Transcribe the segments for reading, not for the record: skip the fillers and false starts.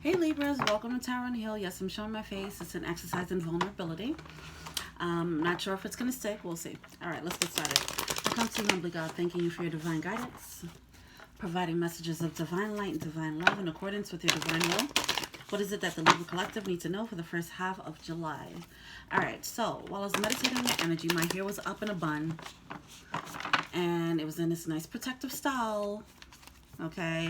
Hey Libras, welcome to Tower and Hill. Yes, I'm showing my face. It's an exercise in vulnerability. Not sure if it's going to stick. We'll see. All right, let's get started. I come to you humbly, God, thanking you for your divine guidance, providing messages of divine light and divine love in accordance with your divine will. What is it that the Libra Collective need to know for the first half of July? All right, so while I was meditating on your energy, my hair was up in a bun, and it was in this nice protective style, okay?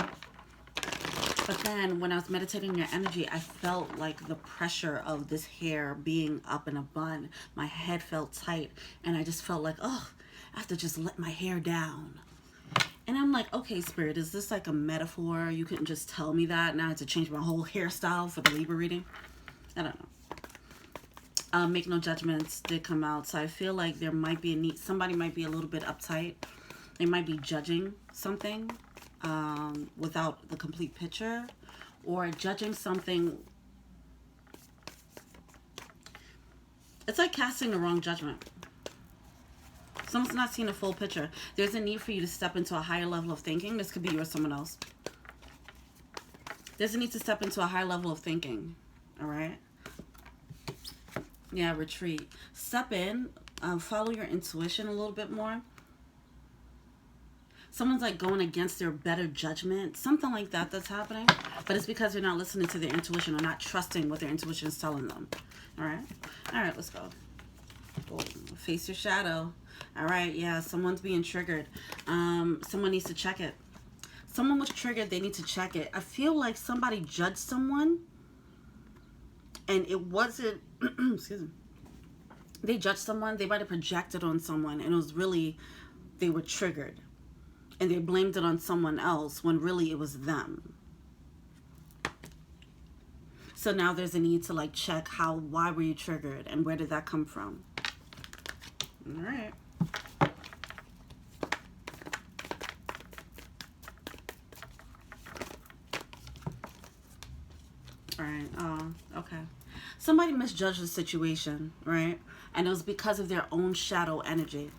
But then when I was meditating on your energy, I felt like the pressure of this hair being up in a bun. My head felt tight, and I just felt like, oh, I have to just let my hair down. And I'm like, okay, Spirit, is this like a metaphor? You couldn't just tell me that. Now I have to change my whole hairstyle for the Libra reading? I don't know. Make no judgments did come out. So I feel like there might be a need. Somebody might be a little bit uptight. They might be judging something without the complete picture, or judging something. It's like casting the wrong judgment. Someone's not seeing a full picture. There's a need for you to step into a higher level of thinking. This could be you or someone else. There's a need to step into a higher level of thinking. All right? Yeah, retreat. Step in. Follow your intuition a little bit more. Someone's like going against their better judgment. Something like that that's happening. But it's because they're not listening to their intuition or not trusting what their intuition is telling them. All right? All right, let's go. Oh, face your shadow. All right, yeah, someone's being triggered. Someone needs to check it. Someone was triggered. They need to check it. I feel like somebody judged someone, and it wasn't, excuse me. They judged someone. They might have projected on someone, and it was really, they were triggered. And they blamed it on someone else when really it was them. So now there's a need to like check why were you triggered and where did that come from? All right. All right. Okay. Somebody misjudged the situation, right? And it was because of their own shadow energy.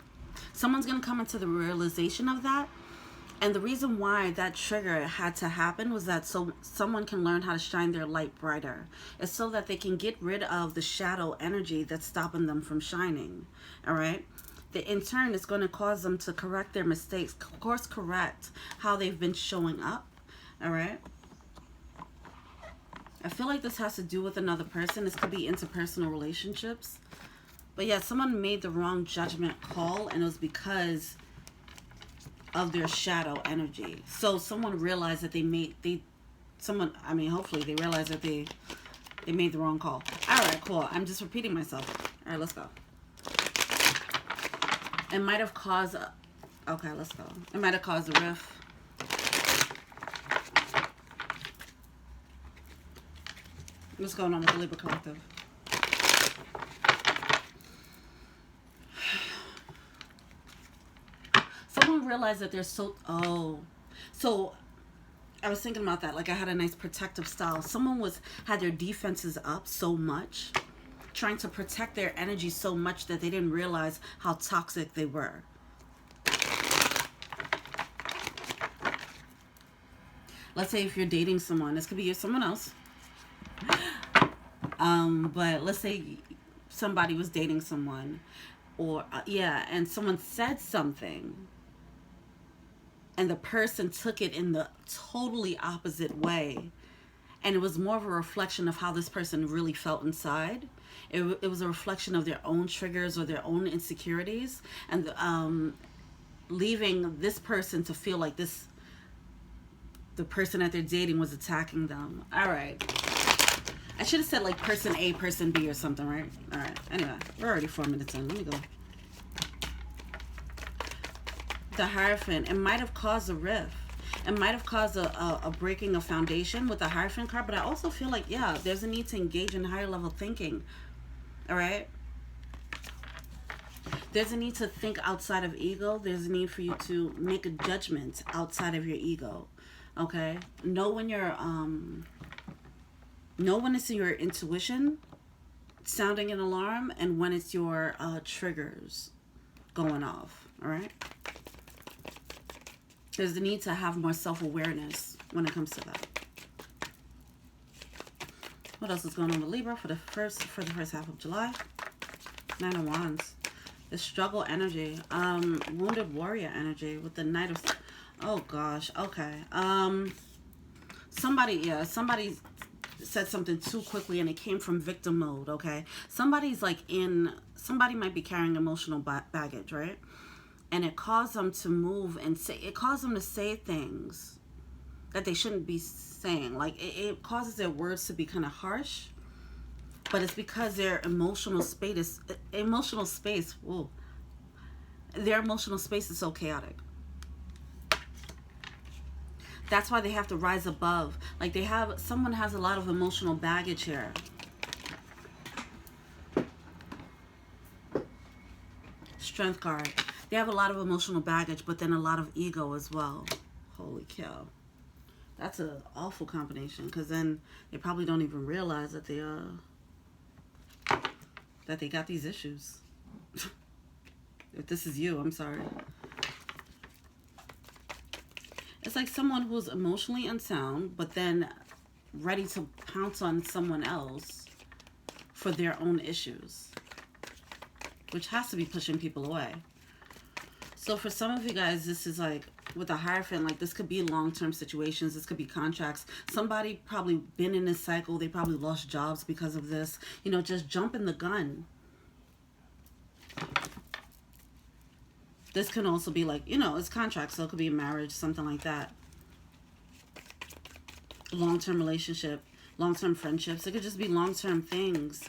Someone's going to come into the realization of that. And the reason why that trigger had to happen was that so someone can learn how to shine their light brighter. It's so that they can get rid of the shadow energy that's stopping them from shining. All right? In turn, it's going to cause them to correct their mistakes. Course correct how they've been showing up. All right? I feel like this has to do with another person. This could be interpersonal relationships. But yeah, someone made the wrong judgment call, and it was because of their shadow energy. So someone realized that hopefully they realized that they made the wrong call. All right, cool. I'm just repeating myself. All right, let's go. It might have caused okay, let's go. It might have caused a rift. What's going on with the Libra Collective? Someone realized that they're so I was thinking about that. Like I had a nice protective style. Someone had their defenses up so much, trying to protect their energy so much that they didn't realize how toxic they were. Let's say if you're dating someone, this could be someone else. But let's say somebody was dating someone, or and someone said something, and the person took it in the totally opposite way, and it was more of a reflection of how this person really felt inside. It was a reflection of their own triggers or their own insecurities, and leaving this person to feel like the person that they're dating was attacking them. All right. I should have said like person A, person B or something, right? All right. Anyway, we're already 4 minutes in. Let me go. The Hierophant. It might have caused a rift. It might have caused a breaking of foundation with the Hierophant card, but I also feel like, yeah, there's a need to engage in higher level thinking. All right? There's a need to think outside of ego. There's a need for you to make a judgment outside of your ego. Okay? Know when it's your intuition sounding an alarm and when it's your triggers going off. All right? There's the need to have more self-awareness when it comes to that. What else is going on with Libra for the first half of July? 9 of Wands. The struggle energy. Wounded warrior energy with the Knight of... Oh, gosh. Okay. Somebody said something too quickly and it came from victim mode, okay? Somebody might be carrying emotional baggage, right? And it caused them to move and it caused them to say things that they shouldn't be saying. Like, it causes their words to be kind of harsh, but it's because their emotional space is so chaotic. That's why they have to rise above. Like, someone has a lot of emotional baggage here. Strength card. They have a lot of emotional baggage, but then a lot of ego as well. Holy cow. That's an awful combination, because then they probably don't even realize that they got these issues. If this is you, I'm sorry. It's like someone who's emotionally unsound, but then ready to pounce on someone else for their own issues, which has to be pushing people away. So for some of you guys, this is like, with the Hierophant, like, this could be long-term situations. This could be contracts. Somebody probably been in this cycle. They probably lost jobs because of this. You know, just jumping the gun. This can also be like, you know, it's contracts, so it could be a marriage, something like that. Long-term relationship, long-term friendships. It could just be long-term things.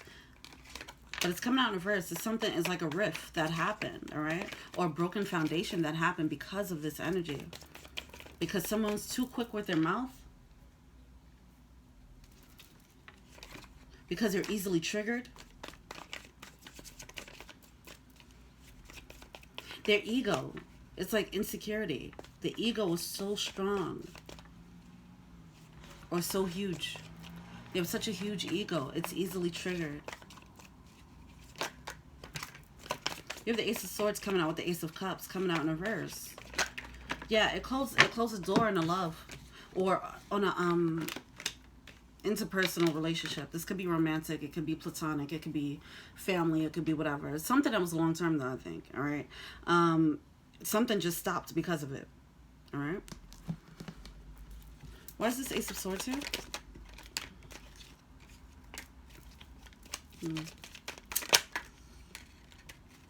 But it's coming out in reverse. It's like a rift that happened, all right? Or a broken foundation that happened because of this energy. Because someone's too quick with their mouth. Because they're easily triggered. Their ego, it's like insecurity. The ego is so strong or so huge. They have such a huge ego. It's easily triggered. You have the Ace of Swords coming out with the Ace of Cups coming out in reverse. Yeah, it closes the door in a love or on a interpersonal relationship. This could be romantic, it could be platonic, it could be family, it could be whatever. It's something that was long term though, I think. All right. Something just stopped because of it. All right. Why is this Ace of Swords here?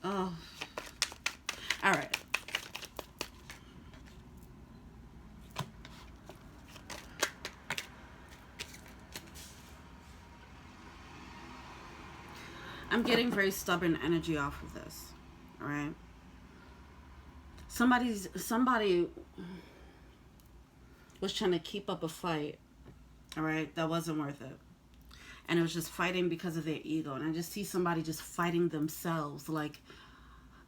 Oh. All right. I'm getting very stubborn energy off of this, all right? Somebody was trying to keep up a fight, all right, that wasn't worth it. And it was just fighting because of their ego. And I just see somebody just fighting themselves. Like,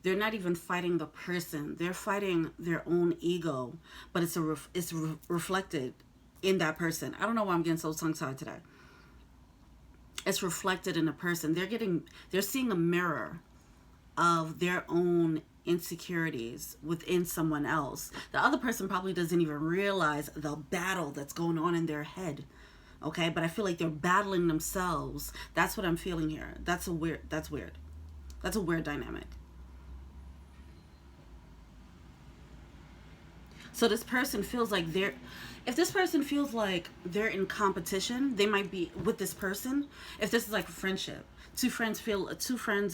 they're not even fighting the person. They're fighting their own ego, but it's reflected in that person. I don't know why I'm getting so tongue-tied today. It's reflected in a person. They're seeing a mirror of their own insecurities within someone else. The other person probably doesn't even realize the battle that's going on in their head. Okay, but I feel like they're battling themselves. That's what I'm feeling here. That's weird. That's a weird dynamic. So this person feels like if this person feels like they're in competition, they might be with this person. If this is like a friendship, two friends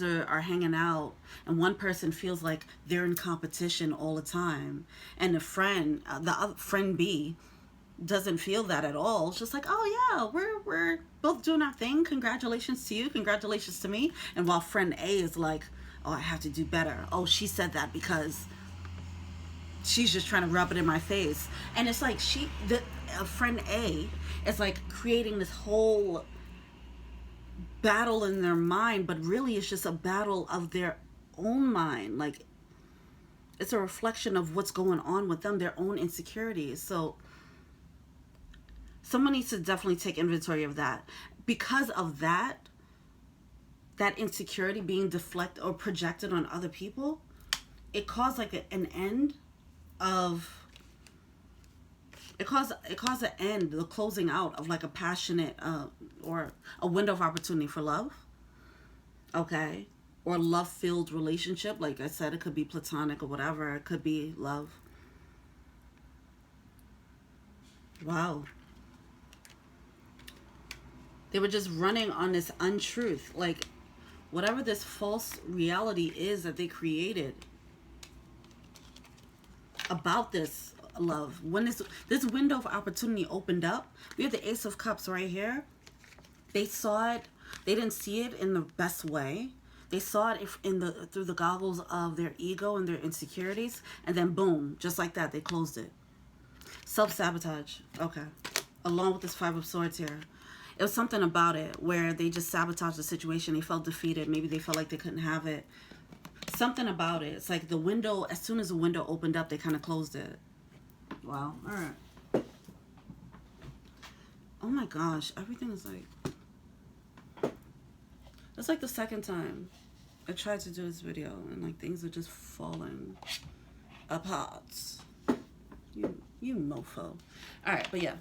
are hanging out, and one person feels like they're in competition all the time, and the other friend B doesn't feel that at all. It's just like, oh yeah, we're both doing our thing. Congratulations to you. Congratulations to me. And while friend A is like, oh, I have to do better. Oh, she said that because she's just trying to rub it in my face. And it's like friend A is like creating this whole battle in their mind, but really it's just a battle of their own mind. Like, it's a reflection of what's going on with them, their own insecurities. So someone needs to definitely take inventory of that. Because of that insecurity being deflected or projected on other people, it caused like an end of It caused an end, the closing out of like a passionate or a window of opportunity for love. Okay. Or love-filled relationship. Like I said, it could be platonic or whatever. It could be love. Wow. They were just running on this untruth. Like, whatever this false reality is that they created about this love. When this window of opportunity opened up, we have the Ace of Cups right here. They saw it. They didn't see it in the best way. They saw it through the goggles of their ego and their insecurities. And then boom, just like that, they closed it. Self-sabotage. Okay. Along with this Five of Swords here. It was something about it where they just sabotaged the situation. They felt defeated. Maybe they felt like they couldn't have it. Something about it. It's like the window, as soon as the window opened up, they kind of closed it. Wow. All right. Oh my gosh. Everything is like... It's like the second time I tried to do this video and like things are just falling apart. You mofo. All right, but yeah.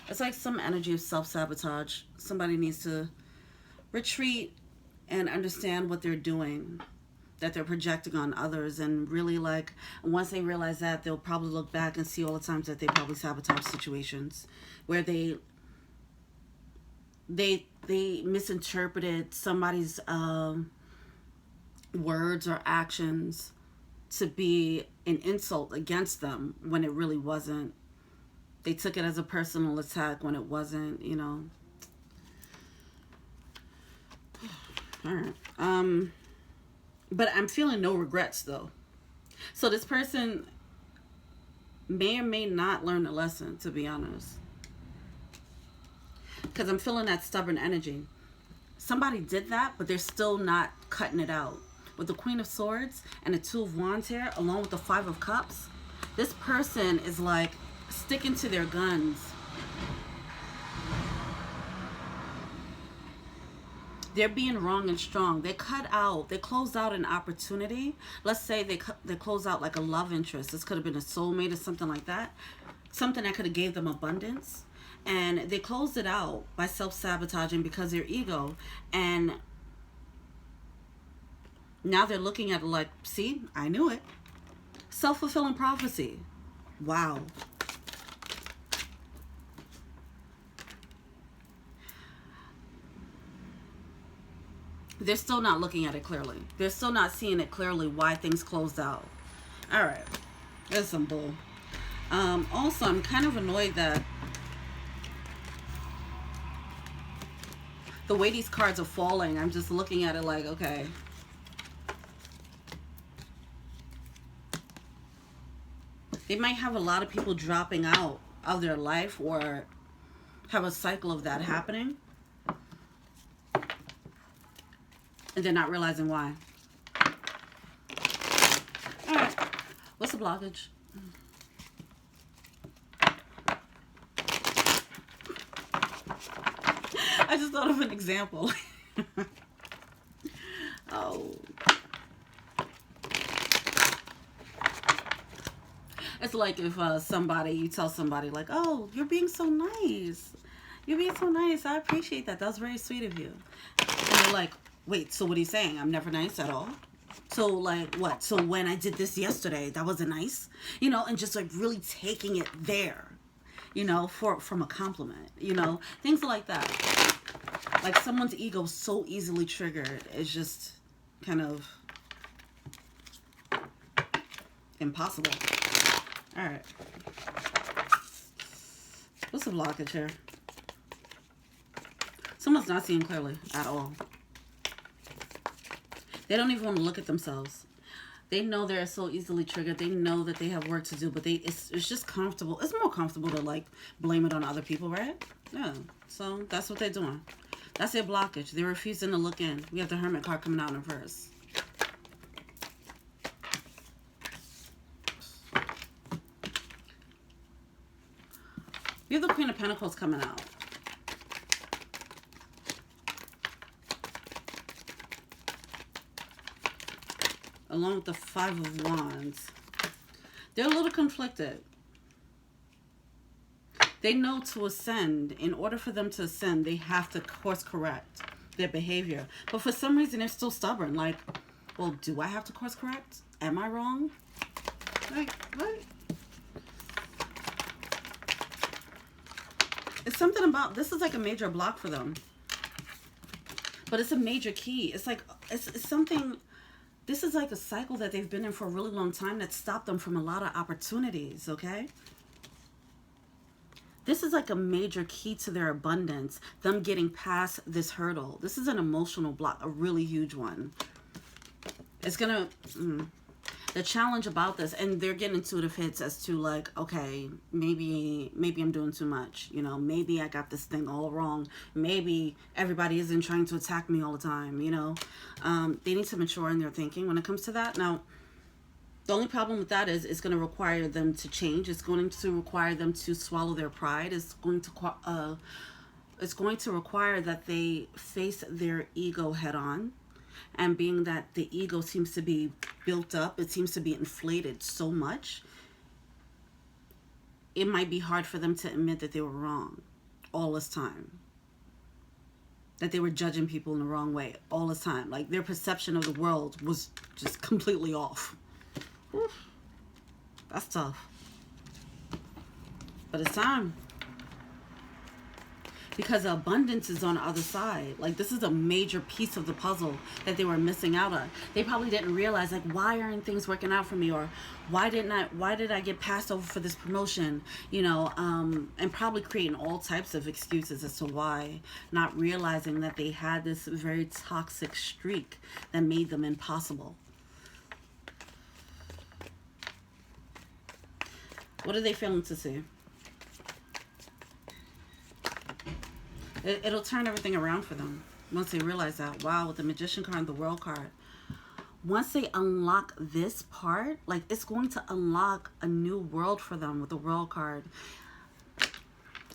It's like some energy of self-sabotage. Somebody needs to retreat and understand what they're doing, that they're projecting on others, and really like, once they realize that, they'll probably look back and see all the times that they probably sabotage situations where they misinterpreted somebody's words or actions to be an insult against them when it really wasn't. They took it as a personal attack when it wasn't, you know. All right. But I'm feeling no regrets, though. So this person may or may not learn a lesson, to be honest. Because I'm feeling that stubborn energy. Somebody did that, but they're still not cutting it out. With the Queen of Swords and the Two of Wands here, along with the Five of Cups, this person is like sticking to their guns. They're being wrong and strong. They closed out an opportunity. Let's say they closed out like a love interest. This could have been a soulmate or something like that. Something that could have gave them abundance. And they closed it out by self-sabotaging because of their ego. And now they're looking at it like, see, I knew it. Self-fulfilling prophecy. Wow. They're still not looking at it clearly. They're still not seeing it clearly why things closed out. All right. There's some bull. Also, I'm kind of annoyed that the way these cards are falling, I'm just looking at it like, okay. They might have a lot of people dropping out of their life or have a cycle of that happening. And they're not realizing why. All right. What's the blockage? I just thought of an example. Oh. It's like if you tell somebody like, oh, you're being so nice. You're being so nice. I appreciate that. That was very sweet of you. And they're like, wait, so what are you saying? I'm never nice at all? So like what? So when I did this yesterday, that wasn't nice? You know, and just like really taking it there, you know, from a compliment, you know, things like that. Like someone's ego so easily triggered. It's just kind of impossible. All right. What's the blockage here? Someone's not seeing clearly at all. They don't even want to look at themselves. They know they're so easily triggered. They know that they have work to do, but it's just comfortable. It's more comfortable to like blame it on other people, right? Yeah. So that's what they're doing. That's their blockage. They're refusing to look in. We have the Hermit card coming out in reverse. We have the Queen of Pentacles coming out. Along with the Five of Wands. They're a little conflicted. They know to ascend. In order for them to ascend, they have to course correct their behavior. But for some reason, they're still stubborn. Like, well, do I have to course correct? Am I wrong? Like, what? It's something about, this is like a major block for them. But it's a major key. It's like, it's something, this is like a cycle that they've been in for a really long time that stopped them from a lot of opportunities, okay? This is like a major key to their abundance, them getting past this hurdle. This is an emotional block, a really huge one. It's gonna, the challenge about this, and they're getting intuitive hits as to like, okay, maybe I'm doing too much. You know, maybe I got this thing all wrong. Maybe everybody isn't trying to attack me all the time, you know. They need to mature in their thinking when it comes to that. Now, the only problem with that is it's going to require them to change. It's going to require them to swallow their pride. It's going to require that they face their ego head on. And being that the ego seems to be built up, it seems to be inflated so much, it might be hard for them to admit that they were wrong all this time. That they were judging people in the wrong way all this time. Like their perception of the world was just completely off. Whew. That's tough. But it's time. Because abundance is on the other side. Like this is a major piece of the puzzle that they were missing out on. They probably didn't realize, like, why aren't things working out for me? Or why did I get passed over for this promotion? You know, and probably creating all types of excuses as to why, not realizing that they had this very toxic streak that made them impossible. What are they failing to see? It'll turn everything around for them once they realize that. Wow, with the Magician card and the World card. Once they unlock this part, like it's going to unlock a new world for them with the World card.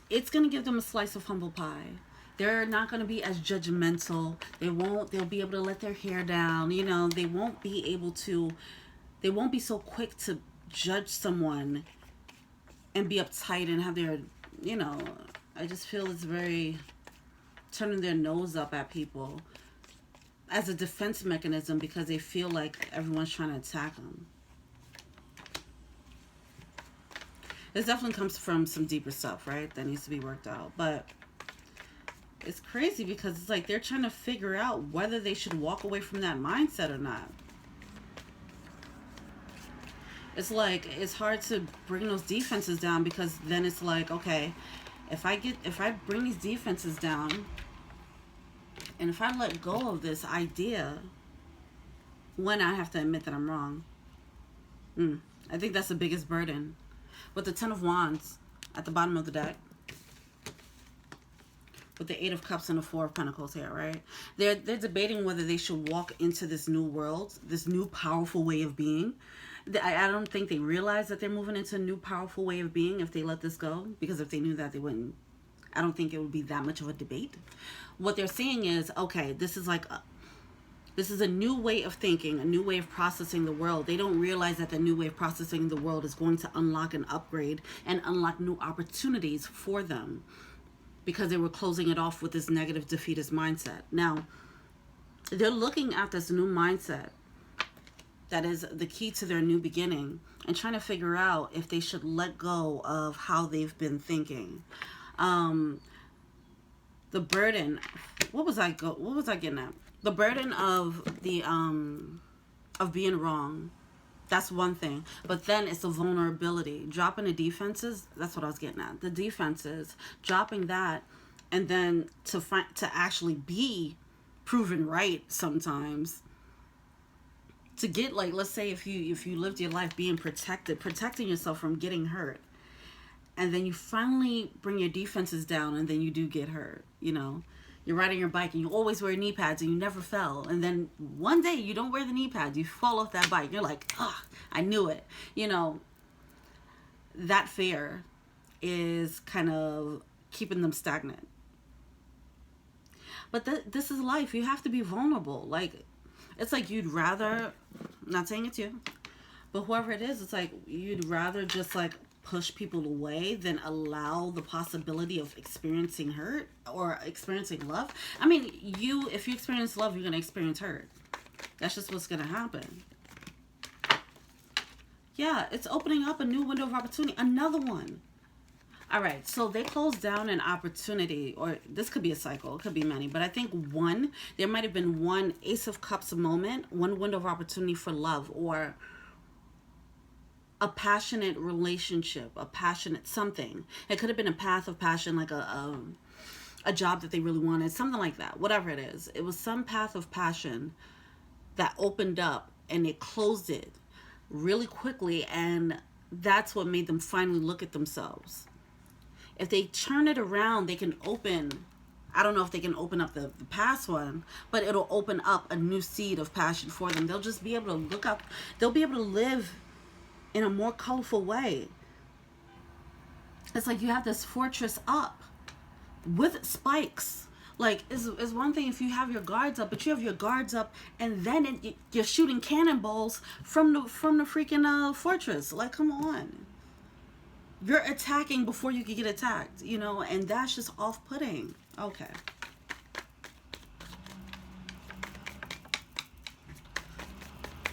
It's going to give them a slice of humble pie. They're not going to be as judgmental. They'll be able to let their hair down. You know, they won't be so quick to judge someone and be uptight and have their, you know, I just feel it's very turning their nose up at people as a defense mechanism because they feel like everyone's trying to attack them. This definitely comes from some deeper stuff, right? That needs to be worked out. But it's crazy because it's like they're trying to figure out whether they should walk away from that mindset or not. It's like it's hard to bring those defenses down because then it's like, okay, if I bring these defenses down and if I let go of this idea, when I have to admit that I'm wrong. I think that's the biggest burden. With the Ten of Wands at the bottom of the deck, with the Eight of Cups and the Four of Pentacles here, right? They're debating whether they should walk into this new world, this new powerful way of being. I don't think they realize that they're moving into a new powerful way of being if they let this go. Because if they knew that, they wouldn't. I don't think it would be that much of a debate. What they're seeing is, okay, this is a new way of thinking, a new way of processing the world. They don't realize that the new way of processing the world is going to unlock an upgrade and unlock new opportunities for them because they were closing it off with this negative defeatist mindset. Now, they're looking at this new mindset that is the key to their new beginning and trying to figure out if they should let go of how they've been thinking. The burden, what was I getting at? The burden of the of being wrong. That's one thing. But then it's the vulnerability. Dropping the defenses, that's what I was getting at. The defenses, dropping that, and then to actually be proven right sometimes. To get, like, let's say if you lived your life being protecting yourself from getting hurt, and then you finally bring your defenses down and then you do get hurt, you know. You're riding your bike and you always wear knee pads and you never fell. And then one day you don't wear the knee pads. You fall off that bike. You're like, I knew it. You know, that fear is kind of keeping them stagnant. But this is life. You have to be vulnerable. Like, it's like you'd rather, not saying it's you, but whoever it is, it's like you'd rather just like push people away than allow the possibility of experiencing hurt or experiencing love. I mean, if you experience love, you're going to experience hurt. That's just what's going to happen. Yeah, it's opening up a new window of opportunity. Another one. All right, so they closed down an opportunity, or this could be a cycle, it could be many, but I think there might have been one Ace of Cups moment, one window of opportunity for love, or a passionate relationship, a passionate something. It could have been a path of passion, like a job that they really wanted, something like that, whatever it is. It was some path of passion that opened up, and they closed it really quickly, and that's what made them finally look at themselves. If they turn it around, they can open, I don't know if they can open up the past one, but it'll open up a new seed of passion for them. They'll just be able to look up, they'll be able to live in a more colorful way. It's like you have this fortress up with spikes. Like, it's one thing if you have your guards up, but you have your guards up, and then you're shooting cannonballs from the freaking fortress. Like, come on. You're attacking before you can get attacked, you know, and that's just off-putting. Okay.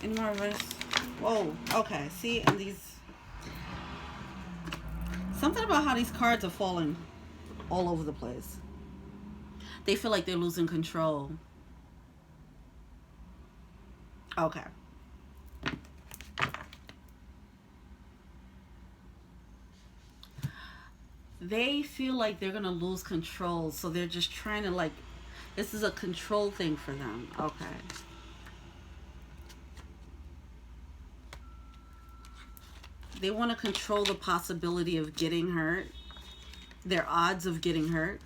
Any more of this? Whoa. Okay. See, and these... Something about how these cards are falling all over the place. They feel like they're losing control. Okay. They feel like they're going to lose control, so they're just trying to, like, this is a control thing for them. Okay. They want to control the possibility of getting hurt, their odds of getting hurt,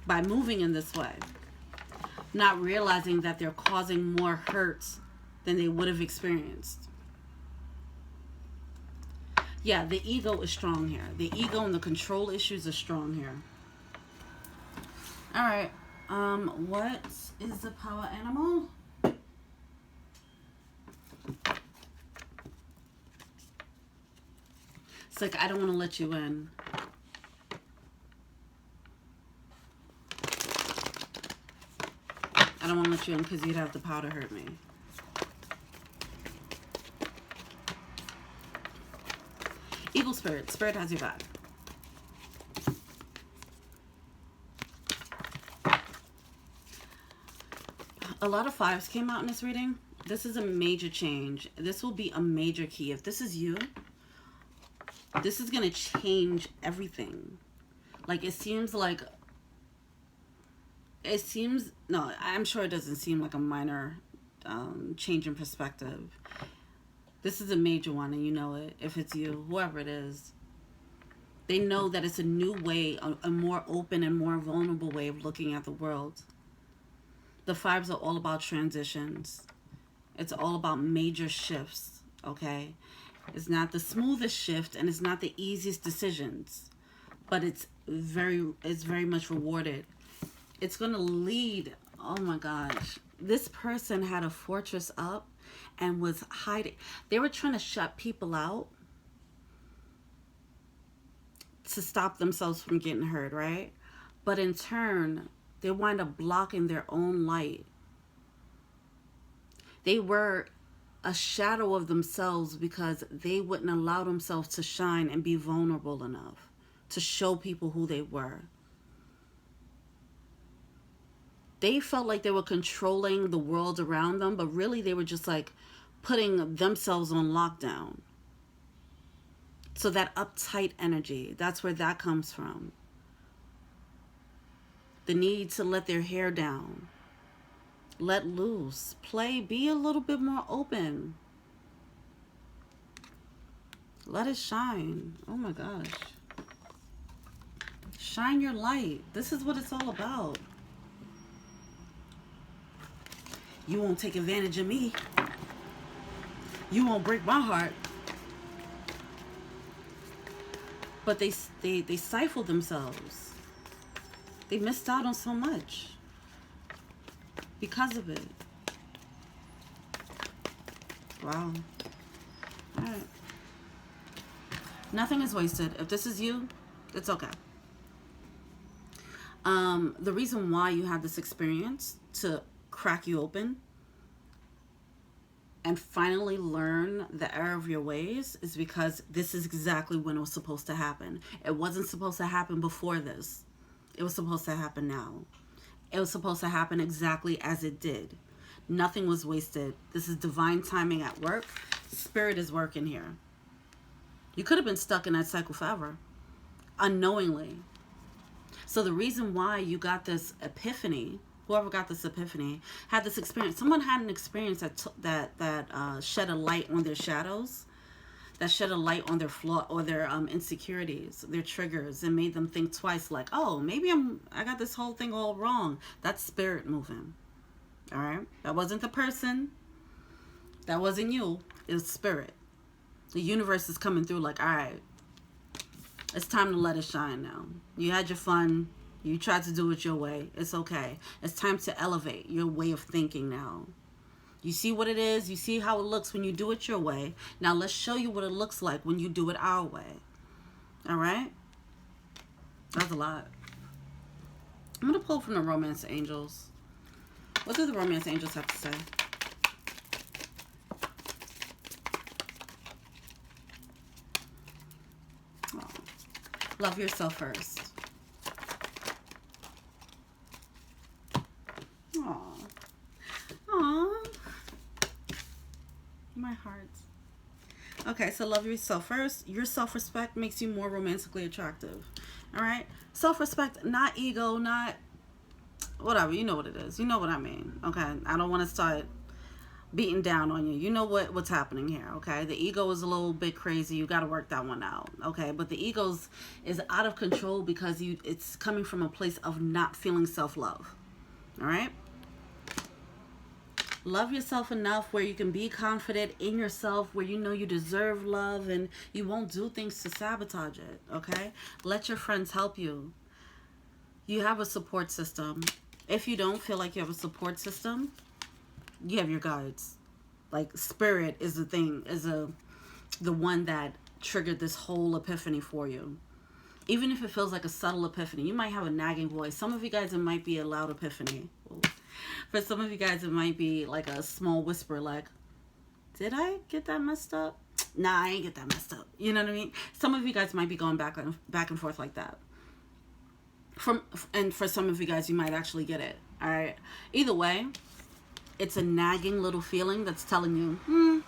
by moving in this way. Not realizing that they're causing more hurts than they would have experienced. Yeah, the ego is strong here. The ego and the control issues are strong here. All right. What is the power animal? It's like, I don't want to let you in. I don't want to let you in because you'd have the power to hurt me. Evil Spirit. Spirit has your back. A lot of fives came out in this reading. This is a major change. This will be a major key. If this is you, this is going to change everything. Like, it seems like... No, I'm sure it doesn't seem like a minor change in perspective. This is a major one, and you know it. If it's you, whoever it is, they know that it's a new way, a more open and more vulnerable way of looking at the world. The fives are all about transitions. It's all about major shifts, okay? It's not the smoothest shift, and it's not the easiest decisions, but it's very much rewarded. It's going to lead, oh my gosh. This person had a fortress up and was hiding. They were trying to shut people out to stop themselves from getting hurt, right? But in turn, they wind up blocking their own light. They were a shadow of themselves because they wouldn't allow themselves to shine and be vulnerable enough to show people who they were. They felt like they were controlling the world around them, but really they were just like putting themselves on lockdown. So that uptight energy, that's where that comes from. The need to let their hair down. Let loose. Play. Be a little bit more open. Let it shine. Oh my gosh. Shine your light. This is what it's all about. You won't take advantage of me. You won't break my heart. But they stifled themselves. They missed out on so much because of it. Wow. All right. Nothing is wasted. If this is you, it's okay. The reason why you had this experience to crack you open and finally learn the error of your ways is because this is exactly when it was supposed to happen. It wasn't supposed to happen before this. It was supposed to happen now. It was supposed to happen exactly as it did. Nothing was wasted. This is divine timing at work. Spirit is working here. You could have been stuck in that cycle forever, unknowingly. So the reason why you got this epiphany, whoever got this epiphany, had this experience. Someone had an experience that shed a light on their shadows, that shed a light on their flaw or their insecurities, their triggers, and made them think twice. Like, oh, maybe I got this whole thing all wrong. That's spirit moving. All right, that wasn't the person. That wasn't you. It was spirit. The universe is coming through. Like, all right, it's time to let it shine now. You had your fun. You tried to do it your way. It's okay. It's time to elevate your way of thinking now. You see what it is. You see how it looks when you do it your way. Now let's show you what it looks like when you do it our way. All right? That's a lot. I'm going to pull from the romance angels. What do the romance angels have to say? Oh. Love yourself first. Aww. Aww. My heart. Okay, so love yourself first. Your self-respect makes you more romantically attractive. All right? Self-respect, not ego, not whatever. You know what it is. You know what I mean. Okay? I don't want to start beating down on you. You know what's happening here. Okay? The ego is a little bit crazy. You got to work that one out. Okay? But the ego is out of control because it's coming from a place of not feeling self-love. All right? Love yourself enough where you can be confident in yourself, where you know you deserve love and you won't do things to sabotage it, okay? Let your friends help you. You have a support system. If you don't feel like you have a support system, you have your guides. Like, spirit is the thing, the one that triggered this whole epiphany for you. Even if it feels like a subtle epiphany, you might have a nagging voice. Some of you guys, it might be a loud epiphany. For some of you guys, it might be like a small whisper, like, did I get that messed up? Nah, I ain't get that messed up. You know what I mean? Some of you guys might be going back and forth like that. And for some of you guys, you might actually get it. All right. Either way, it's a nagging little feeling that's telling you,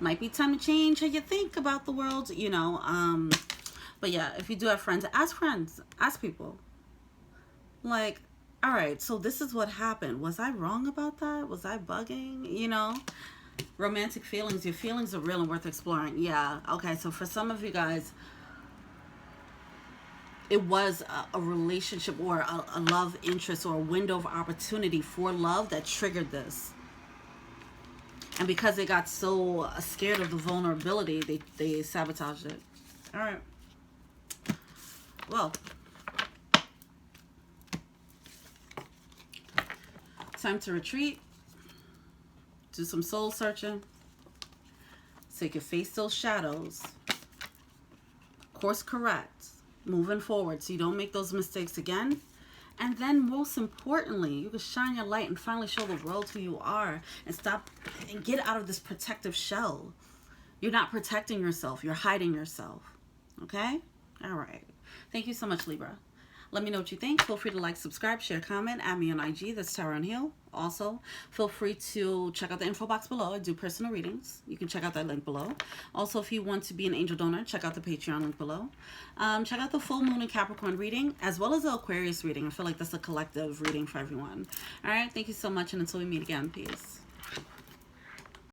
might be time to change how you think about the world, you know. But yeah, if you do have friends, ask people. Like, all right, so this is what happened. Was I wrong about that? Was I bugging? You know, romantic feelings. Your feelings are real and worth exploring. Yeah. Okay. So for some of you guys, it was a relationship or a love interest or a window of opportunity for love that triggered this. And because they got so scared of the vulnerability, they sabotaged it. All right. Well, time to retreat, do some soul searching, so you can face those shadows, course correct, moving forward so you don't make those mistakes again. And then most importantly, you can shine your light and finally show the world who you are and stop and get out of this protective shell. You're not protecting yourself, you're hiding yourself. Okay? All right. Thank you so much, Libra. Let me know what you think. Feel free to like, subscribe, share, comment. Add me on IG. That's Tarot and Heal. Also, feel free to check out the info box below. I do personal readings. You can check out that link below. Also, if you want to be an angel donor, check out the Patreon link below. Check out the full moon and Capricorn reading, as well as the Aquarius reading. I feel like that's a collective reading for everyone. All right. Thank you so much. And until we meet again, peace.